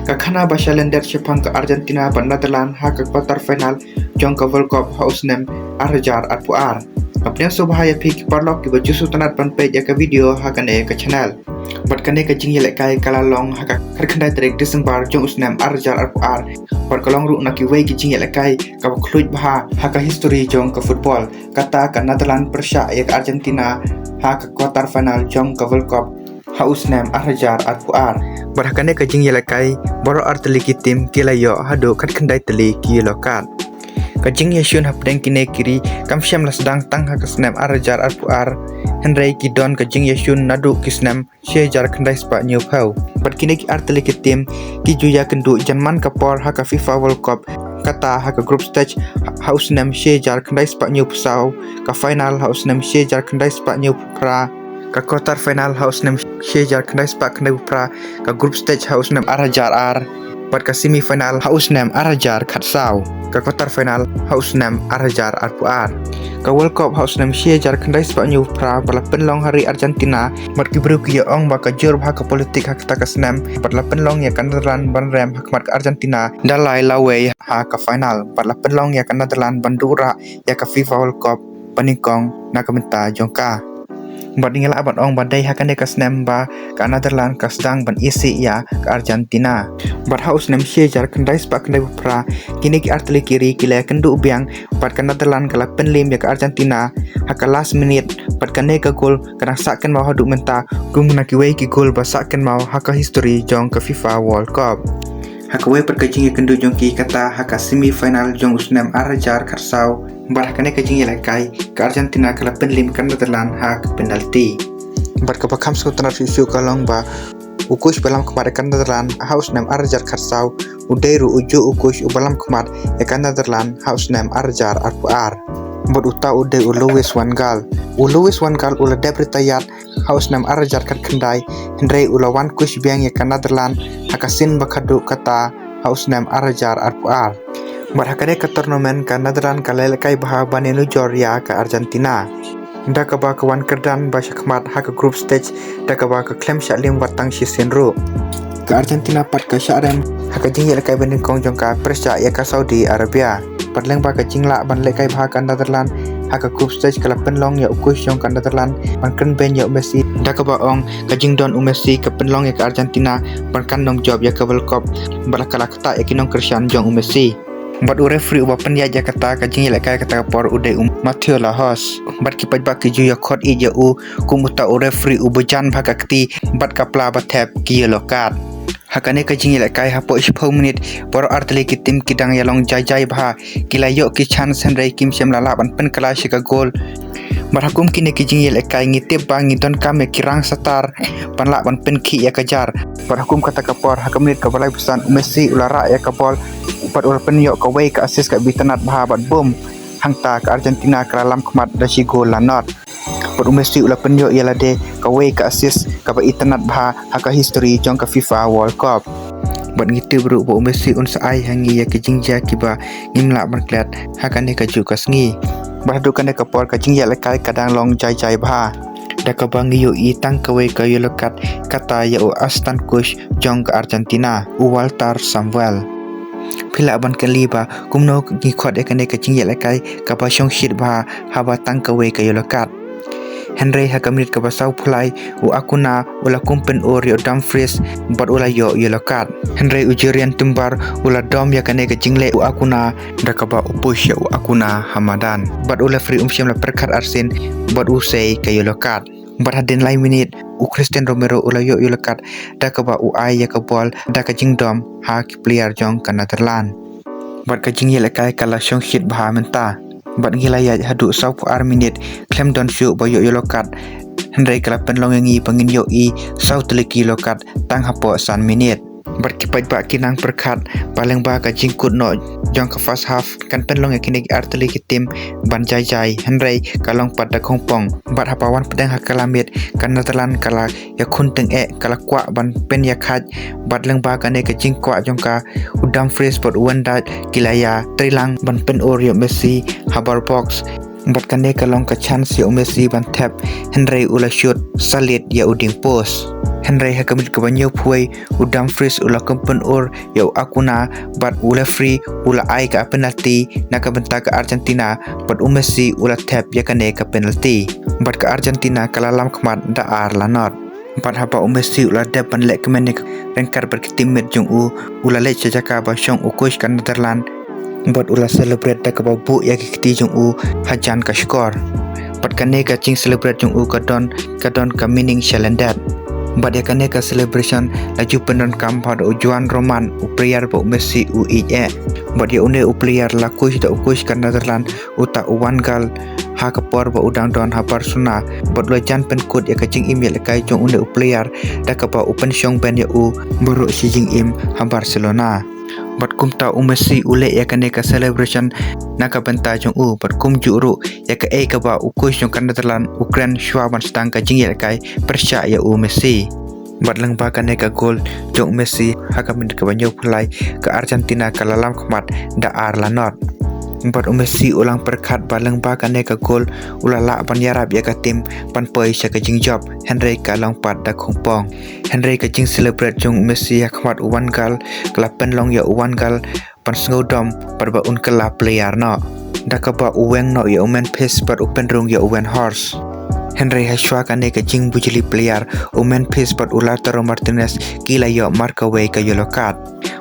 Kakana Bashalender Shepang ke Argentina ban Netherlands ha ke quarter final jong ke World Cup house nem Arjar Arpuar. Apnya subhaya phi parlok ki baju sutanat ban page ya ke video ha kane ke channel. Bat kane ke jing yelek kai kalalong ha ka khandai tarik Desember jong usnem Arjar Arpuar. Bat kalong ru nak ki wei ki jing yelek kai ka khluj bah ha ka history jong ke football. Kata ke Netherlands persya ya ke Argentina ha ke quarter final jong ke World Cup haus nem Arjar Arpuar. Berhakane ke jing yelakai boro arteli kitim kilayo hado kat kendai teli kilokat. Kajing yasyun hapdeng kine kiri kam syam la sedang tang ha kesnem Arjar Arpuar. Henry kidon kajing yasyun nadu kisnem syejar kendai spa new pau. Bat kine ki arteli kitim ki juya kendu Jerman kapor ha ka FIFA World Cup kata ha ka group stage haus nem syejar kendai spa new pesau ka final haus nem syejar kendai spa new pra ka quarter final house nem syejar kendai spak kendai pra ka group stage house nem Arjar ar pat ka semi final house nem Arjar khatsau ka quarter final house nem Arjar Arpuar ka World Cup house nem syejar kendai spak new pra bala penlong hari Argentina mat ki bru ki ong ba ka jur ba ka politik hak ta ka snem pat la penlong ya kan ran ban rem hak mat ka Argentina dalai lawe ha ka final pat la penlong ya kan Netherlands bandura ya ka FIFA World Cup panikong na kamenta jongka. Bat ningala abat ong badai hakane ka snem ba ka Netherlands ka sedang ban isi ya ka Argentina. Bat haus nem syejar kendai spak kendai pra kini ki arteli kiri kila kendu biang bat ka Netherlands kala penlim ya ka Argentina haka last minute bat kane ka gol kadang saken mau hadu menta gum na ki wei ki gol ba saken mau haka history jong ka FIFA World Cup. Haka wei perkajing kendu jong ki kata haka semi final jong usnem Arjar Karsau bar hakane kajing yelakai ke Argentina kala penlim kan Netherlands hak penalti. Bar ka bakam sutan review kalong ba ukush balam kemar kan Netherlands haus nem Arjar Karsau udairu uju ukush balam kemar kan Netherlands haus nem Arjar Arpuar. Bot uta udai Louis van Gaal ula debritayat haus nem Arjar kat kendai Henry ula wan kush biang ya kan Netherlands hakasin bakadu kata haus nem Arjar Arpuar. Berhakane ke turnamen ka Netherlands ka lelekai baha banenu Georgia ka Argentina. Da ka ba ka wan kerdan ba syakmat ha ka group stage da ka ba ka klem syalim watang sisinru. Ka Argentina pat ka syarem ha ka jing lelekai banding kong jong ka persya ya ka Saudi Arabia. Padleng ba ka jingla ban lekai baha ka Netherlands ha ka group stage kala penlong ya ukush jong ka Netherlands ban ken ben ya Messi da ka ba ong ka jing don Messi ka penlong ya ka Argentina ban kan nong job ya ka World Cup balakala kata ya kinong Cristiano jong Messi. Bat referee uba penyaja kata kajing yelek kata por ude Mateo Lahos bat kipat bak ki juya khot i ja u kumuta referee uba jan bhaka kti bat kapla bathep ki yellow card hakane kajing yelek hapo 10 menit por arteli ki tim kidang yalong jai bha kilayo ki chance henry kim sem lala ban pen kala shika gol marhakum kini kijing yelek ngitip bang ngidon kame kirang satar panla ban pen ki ya kajar marhakum kata kapor hakamit ka balai pesan Messi ulara ya kapol upat ul penyok ka wei ka asis ka bitanat bahabat bom hangta ka Argentina ka lam kmat dashi gol lanot upat Messi ula penyok yalade ka wei ka asis ka ba itanat bah haka history jong ka FIFA World Cup bat ngitu bru bo Messi un sai hangi ya kijing ja kiba ngimla ban klat hakane ka ju ka sngi bahdu kane ka por ka jingya lekai kadang long jai bah da ka bangi yo i tang ka wei ka yolokat kata ya o Aston Kush jong ka Argentina u Walter Samuel pila ban kaliba kumno ki khot ekane ka jingya lekai ka ba shong shit ba haba tang ka wei ka yolokat Henry hakamit ka basau pulai u akuna ula kumpen Rio Dumfries bat ula yo yolokat Henry ujirian tumbar ula dom ya kane ka jingle u akuna dakaba upush u akuna Hamadan bat ula free syam la perkat arsin bat usai ka yolokat bat hadin lai minit u Christian Romero ula yo yolokat dakaba u ai ya ka bol daka jingdom ha ki player jong ka Netherlands bat ka jingle kai kala shong shit bah menta bat ngilaya hadu sau ar minit klem don syu boyo yolokat Henry kala penlong ngi pangin yo i sau teleki lokat tang hapo san minit bat kipat ba kinang perkat paling ba ka jingkut no jong ka first half kan penlong kini arteli kitim ban jai Henry kalong pada kongpong bat hapawan pedang hakalamit kan Netherlands kala ya kunteng kala kwa ban pen ya khat bat leng ba kane ka jingkwa jong ka udam fresh bat wanda kilaya trilang ban pen Oreo Messi habar box bat kane kalong ka chance ya Messi ban tap Henry ula shoot salit ya uding post Henry hakamit ka banyo puai udam fris ula kumpen or yau akuna bat ula free ula ai ka penalti nakabenta ka Argentina bat Messi ula tap yakane ka penalti bat ka Argentina kalalam kmat da ar lanot bat haba Messi ula depan lek kemenek rengkar berkitimit jung ula lek jaka ba syong ukush kan Netherland bat ula celebrate da ka bu yakiti jung hajan ka skor bat kane ka cing celebrate jung kadon ka meaning chalendat bat yakane ka celebration laju penon kam pada ujuan Roman player bo Messi bat ya une player lakush da ukush kan Netherland uta uwan gal ha kapor ba udang don ha Barcelona bat lajan pen kod ya kacing email kai jong une player da ka ba open syong ben ya buru si jing im ha Barcelona bat kumta Messi ule ya kane ka celebration naka benta jong bat kum juru ya ka ka ba ukush jong kan Netherland Ukraine shwaban stang ka jing ya kai persya ya Messi bat lang ba kane ka gol jong Messi hakamin ka banyo pulai ka Argentina kalalam kmat da ar lanot bat Messi ulang perkat balang ba kane ka gol ulala ban yarab ya ka tim pan poi sya ka jing job Henry ka long pat da khongpong Henry ka jing celebrate jong Messi ya kmat uwan gal kelapen long ya uwan gal pan sngodom par ba kala player no da ka ba uweng no ya umen pace par upen rong ya uwen horse Henry Hashwa kane ka jing bujili player umen pace par Lautaro Martinez kila yo marka way ka yellow card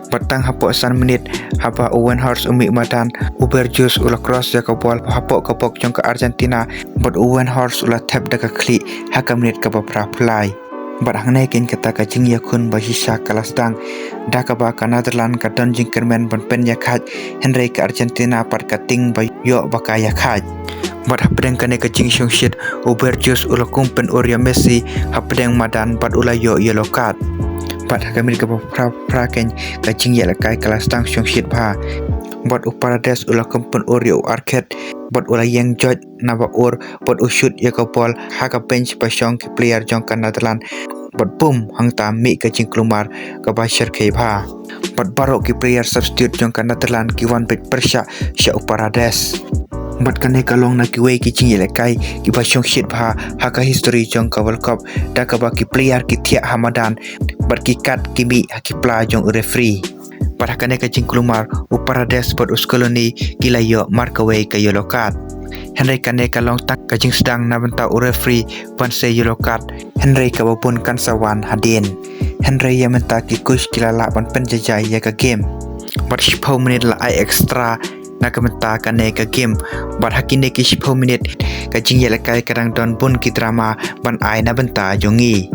batang hapok 1 menit haba Owen Horse madan Uberjus ula cross ya ka bol hapok kapok jong ka Argentina bat Owen Horse ula tap da ka kli haka menit ka pra play bat hangne kin kata ka jing yakun ba hisha kalastang da ka ba ka Netherland ka don jing kermen ban pen ya khat Henry ka Argentina pat ka ting ba yo ba ka ya khat bat hapdeng kane ka jing syong shit Uberjus ula kumpen Oria Messi hapdeng madan bat ula yo yellow card bat kami ka pra ken ka jing ya kai kelas tang syong shit ba bat Parades ula kumpun Oreo arcade bat ula yang judge naba bat shoot ya ka bol ha ka bench pa syong ki player jong kan Netherland bat boom hang ta mi ka jing klumar ka ba shir ke ba bat barok ki player substitute jong kan Netherland ki wan bet persya sya Parades bat kane kalong na kiwe ki jing ya kai ki ba syong shit ba ha ka history jong ka World Cup da ka ba ki player ki thia Hamadan bat ki kat kimi haki pla jong referee pada kane ka jing klumar Parades bat uskoloni kila yo markaway ka yellow card Henry kane ka long tak ka jing sedang na benta referee ban se yellow card Henry ka babun kan sawan hadin Henry ya menta ki kush kila la ban penjajai ya ka game bat 10 menit la ai extra na ka menta kane ka game bat hakine ki 10 menit ka jing ya kai kadang don bun ki drama ban ai na benta jongi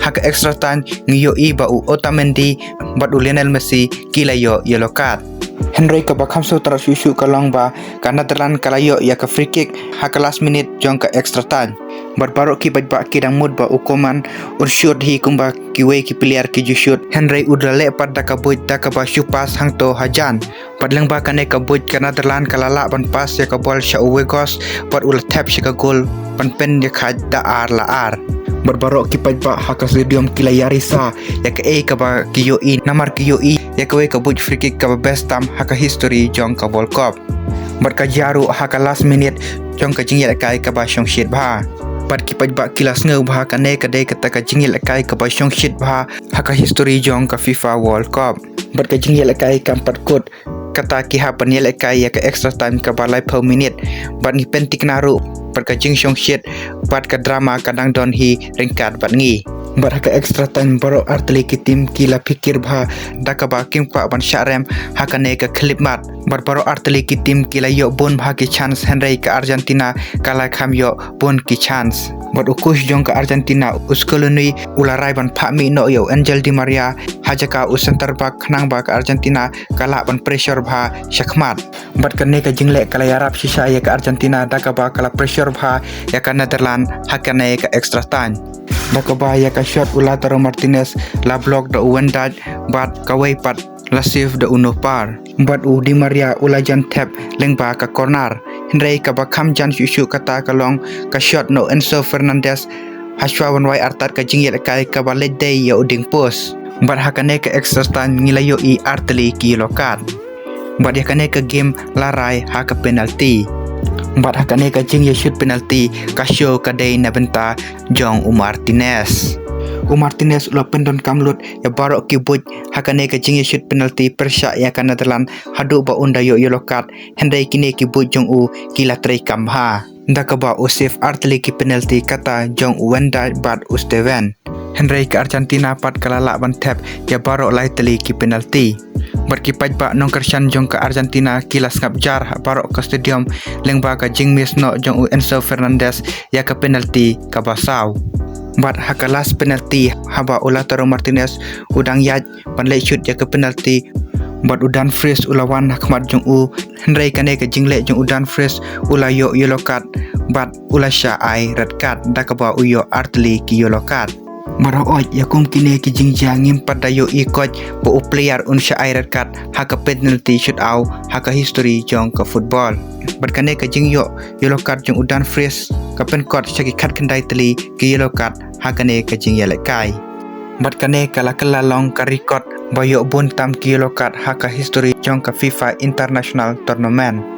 hak extra time ngiyo ba Otamendi bat Lionel Messi kila yo yellow card Henry ka ba khamso tara susu ka long ba ka Netherland kala yo ya ka free kick hak last minute jong ka extra time bat barok ki ba kidang mud ba ukoman shoot hi kumba ki we ki player ki ju shoot Henry udra le pat da ka boy da ka ba shoot pass hang to hajan padlang ba kane ka boy ka Netherland kala la ban pass ya ka ball sha uwegos pat ula tap sha ka goal pan pen ya khaj da ar la ar barbarok ki pajba haka stadium kila yarisa ya ka ba kiyo namar kiyo ya ka we ka buj free kick ka ba best time haka history jong ka World Cup bar ka jaru haka last minute jong ka jing ya kai ka ba syong shit ba bat ki pajba kila sneu ba ka ne ka de ka ta ka jing ya kai ka ba syong shit ba haka history jong ka FIFA World Cup bat ka jing ya kai ka pat kod kata ki ha pan ya kai ya ka extra time ka ba lai per minute bat ni pentik naru bat ka jing syong shit bat ka drama kadang don hi ringkat bat ngi bat ka extra time baro artli ki tim kila pikir bha daka ba kim pa ban sharem hakane ka clip mat bat baro artli ki tim kila yo bon bha ki chance Henry ka Argentina kala kham yo bon ki chance bat ukush jong ka Argentina uskoloni ularai ban phami no yo Angel Di Maria hajaka center back nang ba ka Argentina kala ban pressure bha shakmat bat kane ka jingle kala yarap sisa ya ka Argentina daka ba kala pressure bha ya ka Netherland hakane ka extra time daka ba ya ka shot Lautaro Martinez la block da uwendaj bat kawai pat la save da uno par bat Di Maria ulajan tap lengba ka corner Henry ka ba kham jan susu kata kalong ka shot no Enzo Fernandez haswa wan wai artat ka jingle kai ka ba late day ya uding post bat hakane ka extra time ngilayo artli ki lokat bat yakane ka game larai ha ka penalty bat hakane ka jing ya shoot penalty ka show ka day na benta jong Martinez Martinez ula pendon kamlut ya barok ki buj hakane ka jingi shoot penalty persya ya ka Netherland hadu ba unda yo yellow card Henry kini ki buj jong u kila trei kamha ndakaba usif artli ki penalty kata jong wenda bad usteven Henry ke Argentina pat kalala ban tap ya barok lai teli ki penalty berkipaj ba nong kersan jong ke Argentina kilas ngap jar barok ke stadium lengba ka jingmis no jong u Enzo Fernandez ya ke penalty ka basau Bat hakalas penalti haba Lautaro Martinez udang yaj panlai shoot ya ke penalti bat udan freeze ulawan hakmat jong u Henry kane ke jingle jong udan freeze ula yo yellow card bat ula sha ai red card dakaba uyo artli ki yellow card Maro oj yakum kine ki jingja ngimpat dayo ikot bo player un sha ai red card haka penalty shoot out haka history jong ke football berkane ke jingyo yellow card jong udan freeze kapen kot saki khat kendai teli ki yellow card hakane ke jing yelek kai berkane kala long ka record bayo bun tam ki yellow card haka history jong ke FIFA International Tournament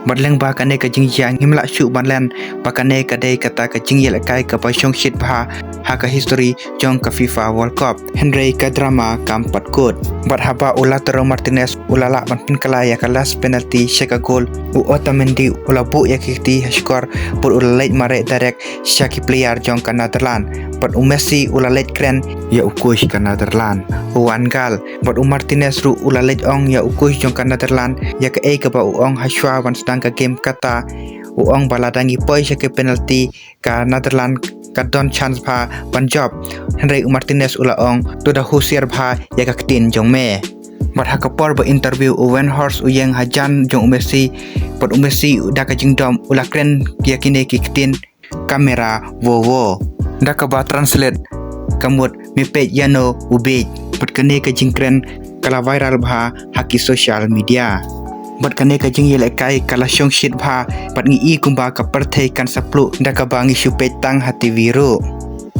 Badleng ba kane ka jingjang himla shu banlen bakane ka dei kata ka jingyel kai ka pasong shit bha haka history jong ka FIFA World Cup Henry ka drama kampat kod bat haba Lautaro Martinez ulala ban pin kala ya ka last penalty shaka goal u Otamendi ula bu ya kiti skor por ula late mare direct shaki player jong ka Netherland bat Messi ula late kren ya ukush ka Netherland Van Gaal bat Martinez ru ula late ong ya ukush jong ka Netherland ya ka e ka ba ong hashwa ban ka game kata uong baladangi poi ke penalty ka Netherland ka don chance bha Punjab Henry Martinez ula ong to da husiar bha ya ka tin jong me bat hakapor ba interview Owen Horse uyeng hajan jong Messi pat Messi da ka jingdom ula kren ya kine ki tin kamera wo da ka ba translate kamut mi pe yano ubej pat kane ka jingkren kala viral bha haki social media Bat kane ka jing yelek kai kala syong shit bha bat ngi I kumba ka perthei kan saplu da ka bangi syupet tang hati viru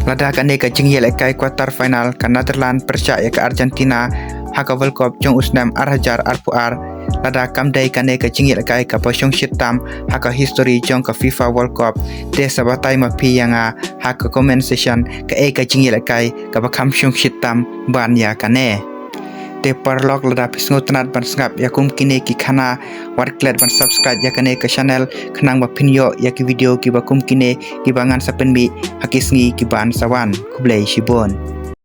lada kane ka jing yelek kai quarter final ka Netherland persya ya ka Argentina haka World Cup jong usnam arhajar arpuar lada kamdai kane ka jing yelek kai ka pasyong shit tam haka history jong ka FIFA World Cup te sabatai ma pi yanga haka comment section ka jing yelek kai ka bakam syong shit tam ban ya kane te parlok lada pisngo tanat ban sngap yakum kine ki khana warklet ban subscribe yakane ke channel khnang ba pinyo yaki video ki bakum kine ki bangan sapenbi hakisngi ki ban sawan kublai shibon